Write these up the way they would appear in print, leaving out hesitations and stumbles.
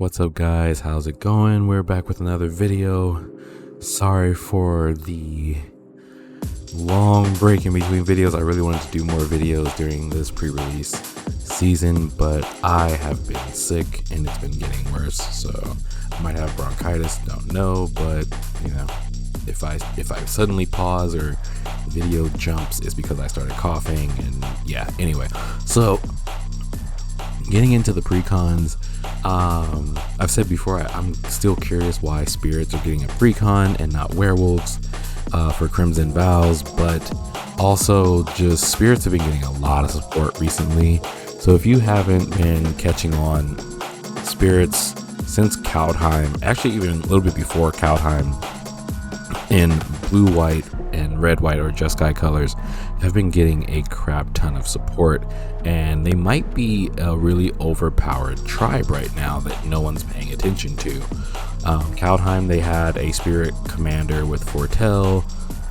What's up, guys? How's it going? We're back with another video. Sorry for the long break in between videos. I really wanted to do more videos during this pre-release season, but I have been sick and it's been getting worse, so I might have bronchitis, don't know, but you know, if I suddenly pause or the video jumps, it's because I started coughing. And yeah, anyway, so getting into the precons, I've said before, I'm still curious why spirits are getting a precon and not werewolves for Crimson Vows, but also just spirits have been getting a lot of support recently. So if you haven't been catching on, spirits since Kaldheim, actually even a little bit before Kaldheim, in blue, white, and red, white, or just sky colors, have been getting a crap ton of support, and they might be a really overpowered tribe right now that no one's paying attention to. Kaldheim, they had a spirit commander with Fortell,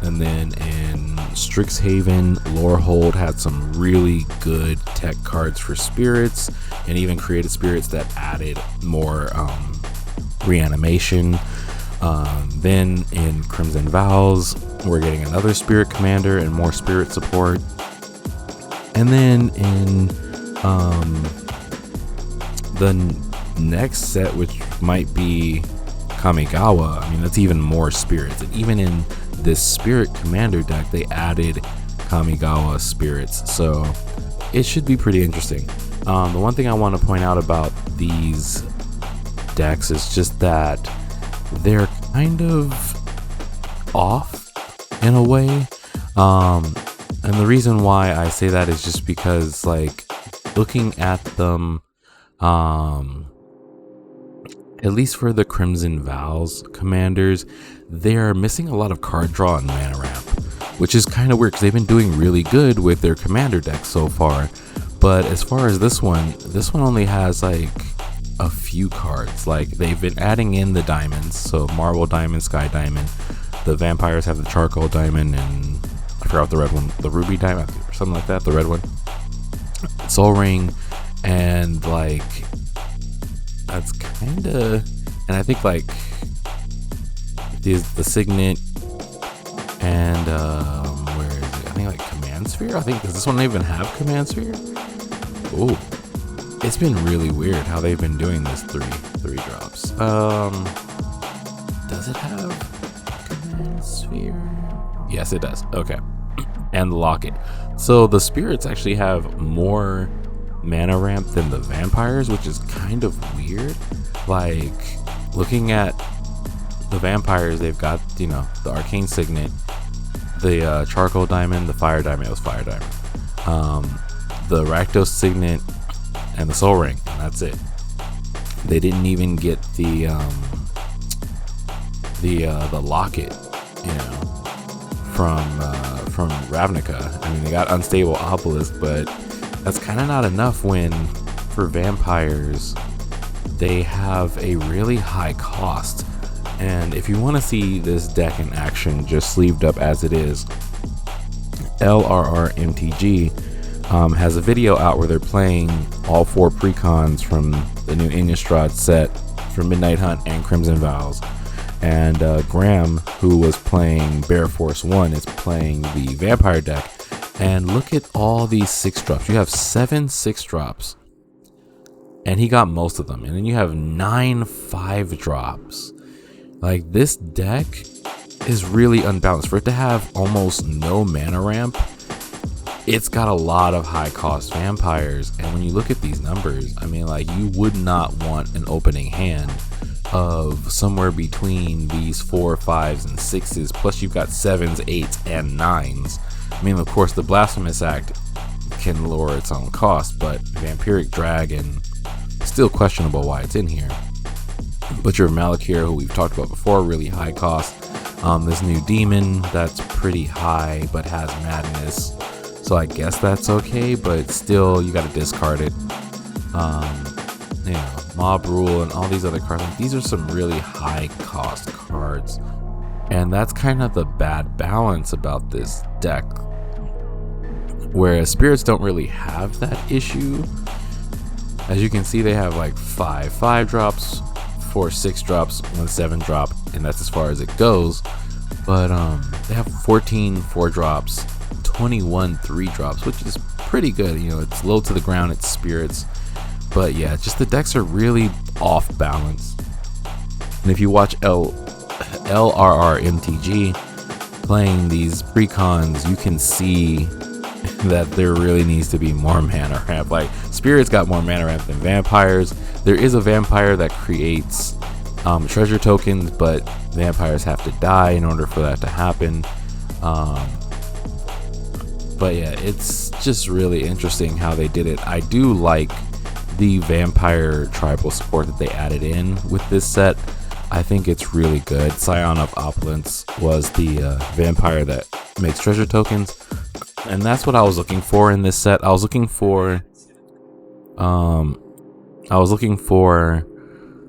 and then in Strixhaven, Lorehold had some really good tech cards for spirits, and even created spirits that added more reanimation. Then in Crimson Vows, we're getting another spirit commander and more spirit support. And then in the next set, which might be Kamigawa, I mean, that's even more spirits. And even in this spirit commander deck, they added Kamigawa spirits, so it should be pretty interesting. The one thing I want to point out about these decks is just that they're kind of off in a way, and the reason why I say that is just because, like, looking at them, at least for the Crimson Vows commanders, they're missing a lot of card draw and mana ramp, which is kind of weird because they've been doing really good with their commander deck so far. But as far as this one only has like a few cards. Like, they've been adding in the diamonds, so Marble Diamond, Sky Diamond. The vampires have the Charcoal Diamond, and I forgot the red one, the Ruby Diamond or something like that, the red one. Soul Ring, and like, that's kind of, and I think like the Signet, and where is it? I think like Command Sphere. I think, does this one even have Command Sphere? Oh, it's been really weird how they've been doing this three drops. Does it have Command Sphere? Yes, it does. Okay. And the Locket. So the spirits actually have more mana ramp than the vampires, which is kind of weird. Like, looking at the vampires, they've got, you know, the Arcane Signet, the Charcoal Diamond, the Fire Diamond. It was Fire Diamond. The Rakdos Signet, and the Soul Ring, and that's it. They didn't even get the Locket, you know, from Ravnica. I mean, they got Unstable Obelisk, but that's kind of not enough when, for vampires, they have a really high cost. And if you want to see this deck in action, just sleeved up as it is, LRRMTG has a video out where they're playing all 4 precons from the new Innistrad set for Midnight Hunt and Crimson Vows. And Graham, who was playing Bear Force 1, is playing the Vampire deck. And look at all these 6-drops. You have 7 6-drops. And he got most of them. And then you have 9 5-drops. Like, this deck is really unbalanced. For it to have almost no mana ramp, it's got a lot of high cost vampires, and when you look at these numbers, I mean, like, you would not want an opening hand of somewhere between these 4, 5s, and 6s, plus you've got 7s, 8s, and 9s. I mean, of course, the Blasphemous Act can lower its own cost, but Vampiric Dragon, still questionable why it's in here. But your Malakir, who we've talked about before, really high cost. This new Demon, that's pretty high, but has Madness. So I guess that's okay, but still, you gotta discard it. You know, Mob Rule and all these other cards. Like, these are some really high cost cards, and that's kind of the bad balance about this deck. Whereas spirits don't really have that issue. As you can see, they have like 5 5-drops, 4 6-drops, 1 7-drop, and that's as far as it goes. But they have 14 4-drops, 21 3-drops, which is pretty good. You know, it's low to the ground, it's spirits. But yeah, just the decks are really off balance. And if you watch LRRMTG playing these precons, you can see that there really needs to be more mana ramp. Like, spirits got more mana ramp than vampires. There is a vampire that creates treasure tokens, but vampires have to die in order for that to happen. But yeah, it's just really interesting how they did it. I do like the vampire tribal support that they added in with this set. I think it's really good. Scion of Opulence was the vampire that makes treasure tokens, and that's what I was looking for in this set. I was looking for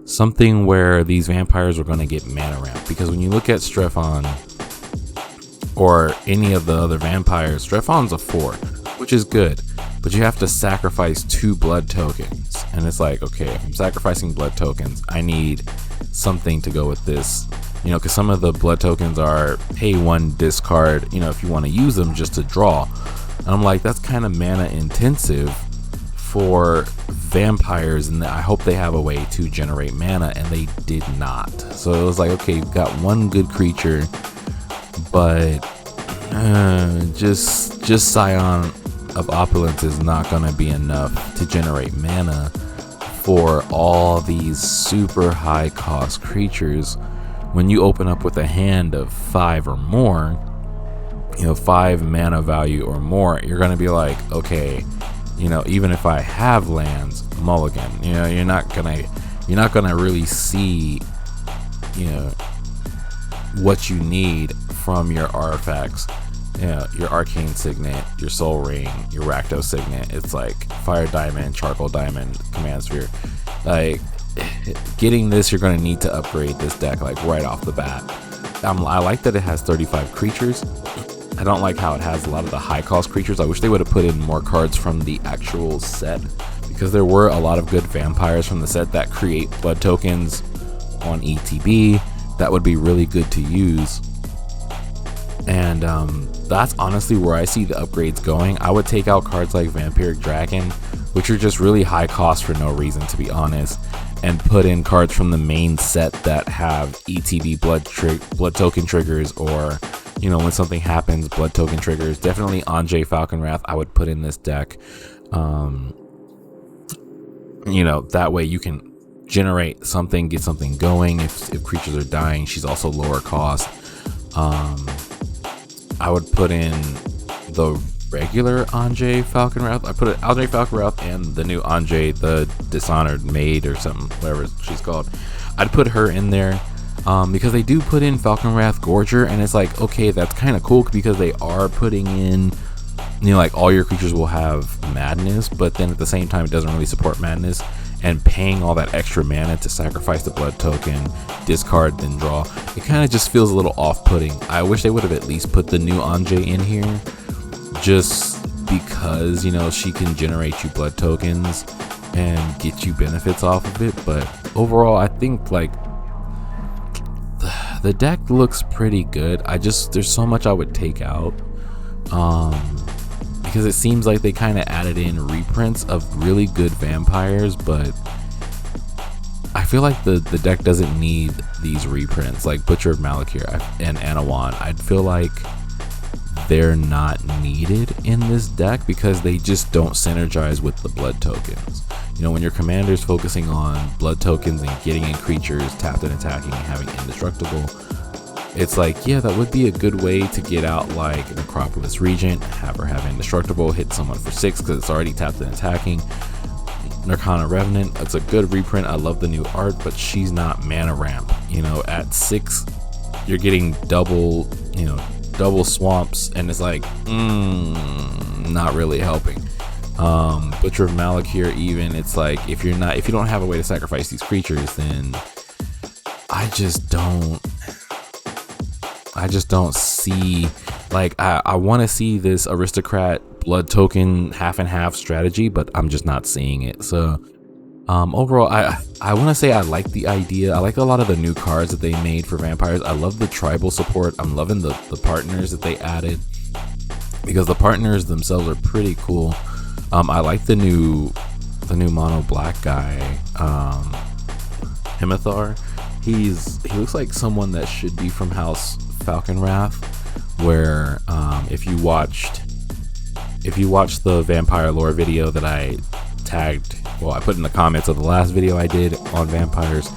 something where these vampires were going to get mana ramp, because when you look at Strephon or any of the other vampires, Strephon's a 4, which is good, but you have to sacrifice 2 blood tokens, and it's like, okay, if I'm sacrificing blood tokens, I need something to go with this, you know, because some of the blood tokens are pay 1, discard, you know, if you want to use them just to draw. And I'm like, that's kind of mana intensive for vampires, and I hope they have a way to generate mana, and they did not. So it was like, okay, you've got 1 good creature, but just Scion of Opulence is not going to be enough to generate mana for all these super high cost creatures. When you open up with a hand of 5 or more, you know, 5 mana value or more, you're going to be like, okay, you know, even if I have lands, mulligan. You know, you're not gonna really see, you know, what you need from your artifacts. You know, your arcane signet, your soul ring, your Rakdos signet. It's like fire diamond, charcoal diamond, command sphere. Like, getting this, you're gonna need to upgrade this deck like right off the bat. I like that it has 35 creatures. I don't like how it has a lot of the high cost creatures. I wish they would have put in more cards from the actual set, because there were a lot of good vampires from the set that create blood tokens on ETB that would be really good to use. And that's honestly where I see the upgrades going. I would take out cards like Vampiric Dragon, which are just really high cost for no reason, to be honest, and put in cards from the main set that have ETB blood token triggers, or, you know, when something happens, blood token triggers. Definitely Anjay Falconwrath I would put in this deck. You know, that way you can generate something, get something going. If creatures are dying, she's also lower cost. I would put in the regular Anjay Falconwrath. I put it Anjay Falconwrath and the new Anjay, the Dishonored Maid or something, whatever she's called. I'd put her in there. Because they do put in Falconwrath Gorger, and it's like, okay, that's kind of cool, because they are putting in, you know, like all your creatures will have madness, but then at the same time it doesn't really support madness, and paying all that extra mana to sacrifice the blood token, discard, then draw, it kind of just feels a little off-putting. I wish they would have at least put the new Anjay in here, just because, you know, she can generate you blood tokens and get you benefits off of it. But overall, I think like the deck looks pretty good. There's so much I would take out, because it seems like they kind of added in reprints of really good vampires, but I feel like the deck doesn't need these reprints, like Butcher of Malakir and Anawan. I feel like they're not needed in this deck because they just don't synergize with the blood tokens. You know, when your commander's focusing on blood tokens and getting in creatures tapped and attacking and having indestructible, it's like, yeah, that would be a good way to get out like Necropolis Regent, have her have indestructible, hit someone for 6 because it's already tapped and attacking. Narcana Revenant, it's a good reprint. I love the new art, but she's not mana ramp. You know, at 6 you're getting double swamps, and it's like not really helping. Butcher of Malakir, even, it's like if you don't have a way to sacrifice these creatures, then I just don't see, like, I want to see this aristocrat blood token half and half strategy, but I'm just not seeing it. So Overall, I want to say I like the idea. I like a lot of the new cards that they made for vampires. I love the tribal support. I'm loving the partners that they added, because the partners themselves are pretty cool. I like the new mono black guy, Himithar. He looks like someone that should be from House Falconwrath, where if you watched the vampire lore video that I tagged, well, I put in the comments of the last video I did on vampires,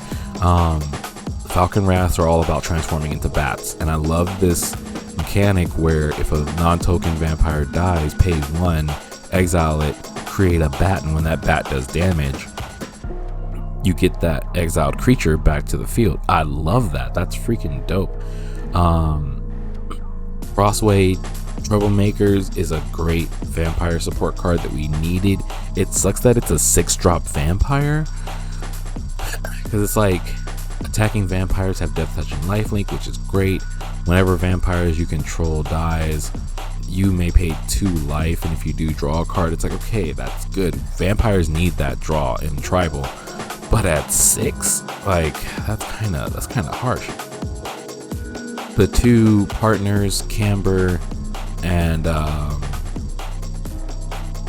Falconwraths are all about transforming into bats, and I love this mechanic where if a non-token vampire dies, pay 1, exile it, create a bat, and when that bat does damage, you get that exiled creature back to the field. I love that. That's freaking dope. Crossway Troublemakers is a great vampire support card that we needed. It sucks that it's a 6-drop vampire, because it's like attacking vampires have death touch and lifelink, which is great. Whenever vampires you control dies, you may pay 2 life, and if you do draw a card, it's like, okay, that's good. Vampires need that draw in tribal, but at 6, like, that's kind of harsh. The 2 partners, Camber and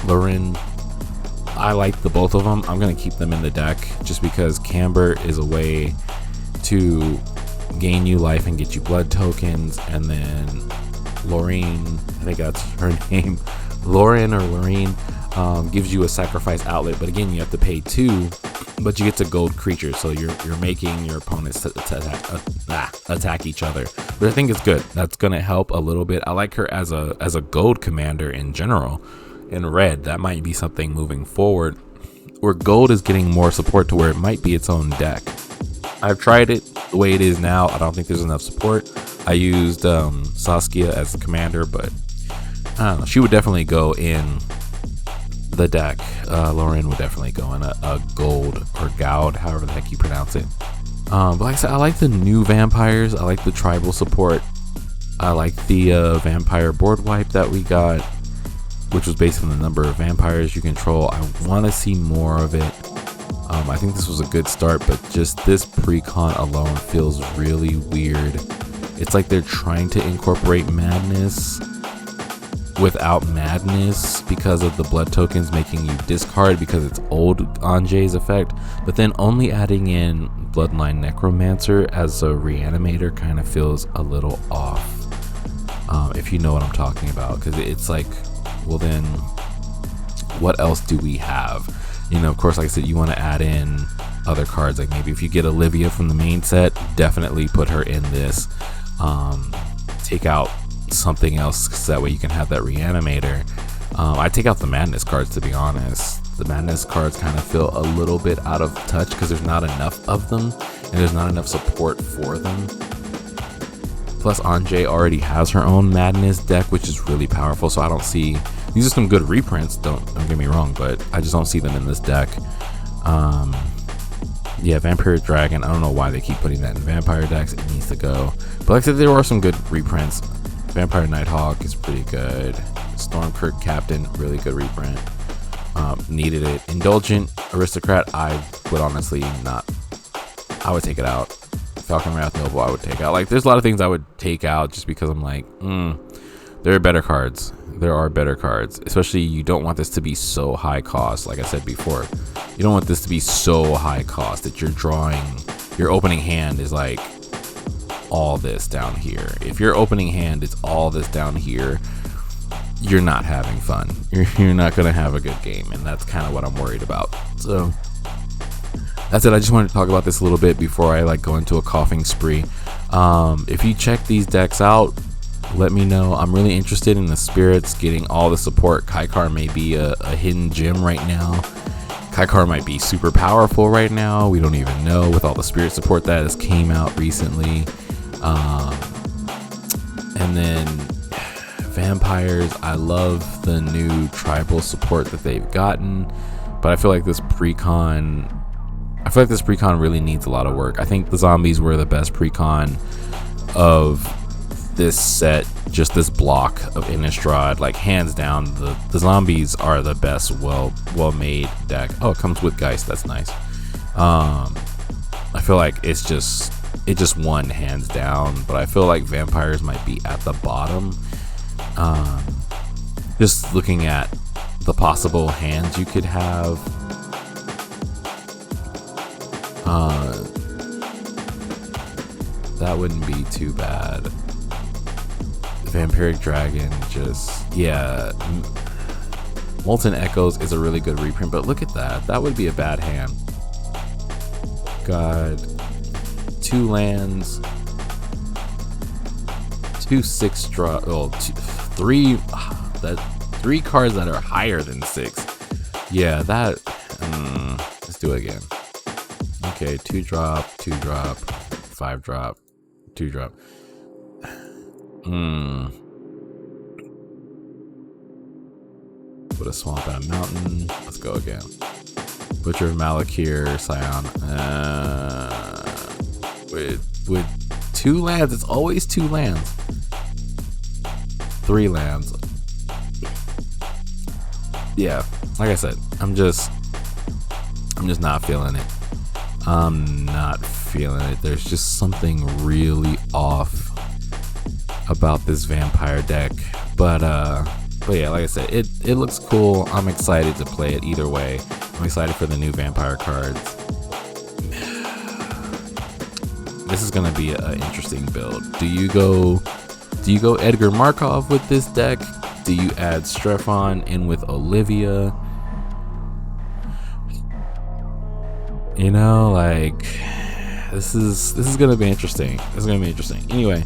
Lorin, I like the both of them. I'm gonna keep them in the deck just because Camber is a way to gain you life and get you blood tokens, and then Loreen, I think that's her name, Lauren or Loreen, gives you a sacrifice outlet, but again you have to pay 2, but you get to gold creatures, so you're making your opponents to attack each other, but I think it's good. That's gonna help a little bit. I like her as a gold commander in general. In red, that might be something moving forward, where gold is getting more support to where it might be its own deck. I've tried it the way it is now. I don't think there's enough support. I used Saskia as the commander, but I don't know, she would definitely go in the deck. Lauren would definitely go in a gold or goud, however the heck you pronounce it. But like I said, I like the new vampires. I like the tribal support. I like the vampire board wipe that we got, which was based on the number of vampires you control. I want to see more of it. I think this was a good start, but just this pre-con alone feels really weird. It's like they're trying to incorporate madness without madness because of the blood tokens making you discard because it's old Anjay's effect, but then only adding in Bloodline Necromancer as a reanimator kind of feels a little off, if you know what I'm talking about, because it's like, well then what else do we have? You know, of course, like I said, you want to add in other cards, like maybe if you get Olivia from the main set, definitely put her in this. Take out something else so that way you can have that reanimator. I take out the madness cards, to be honest. The madness cards kind of feel a little bit out of touch because there's not enough of them and there's not enough support for them. Plus Anjay already has her own madness deck, which is really powerful, so I don't see, these are some good reprints, don't get me wrong, but I just don't see them in this deck. Yeah, Vampire Dragon, I don't know why they keep putting that in vampire decks. It needs to go. But like I said, there are some good reprints. Vampire Nighthawk is pretty good. Stormkirk Captain, really good reprint. Needed it. Indulgent Aristocrat, I would honestly not, I would take it out. Falcon Wrath Noble, I would take out. Like, there's a lot of things I would take out just because I'm like, there are better cards. There are better cards. Especially, you don't want this to be so high cost, like I said before. You don't want this to be so high cost that you're drawing, your opening hand is like all this down here. If your opening hand is all this down here, you're not having fun. You're not going to have a good game, and that's kind of what I'm worried about. So that's it. I just wanted to talk about this a little bit before I like go into a coughing spree. If you check these decks out, let me know. I'm really interested in the spirits getting all the support. Kaikar may be a hidden gem right now. Kaikar might be super powerful right now. We don't even know with all the spirit support that has came out recently. And then vampires, I love the new tribal support that they've gotten, but I feel like this pre-con really needs a lot of work. I think the zombies were the best pre-con of this set, just this block of Innistrad, like hands down, the zombies are the best well made deck. Oh, it comes with Geist, that's nice. I feel like it just won hands down, but I feel like vampires might be at the bottom. Just looking at the possible hands you could have, that wouldn't be too bad. Vampiric Dragon, just, yeah. Molten Echoes is a really good reprint, but look at that. That would be a bad hand. God. 2 lands. 2 6 draw. Oh, 3. Three cards that are higher than 6. Yeah, that. Let's do it again. Okay, 2 drop, 2 drop, 5 drop, 2 drop. Put a swamp and a mountain. Let's go again. Butcher of Malakir, Scion. With 2 lands, it's always 2 lands. 3 lands. Yeah, like I said, I'm just not feeling it. I'm not feeling it. There's just something really off about this vampire deck. But yeah, like I said, it looks cool. I'm excited to play it either way. I'm excited for the new vampire cards. This is gonna be an interesting build. Do you go Edgar Markov with this deck? Do you add Strephon in with Olivia? You know, like, this is gonna be interesting. This is gonna be interesting. Anyway,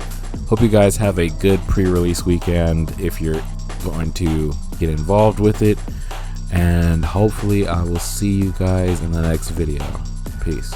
hope you guys have a good pre-release weekend if you're going to get involved with it, and hopefully I will see you guys in the next video. Peace.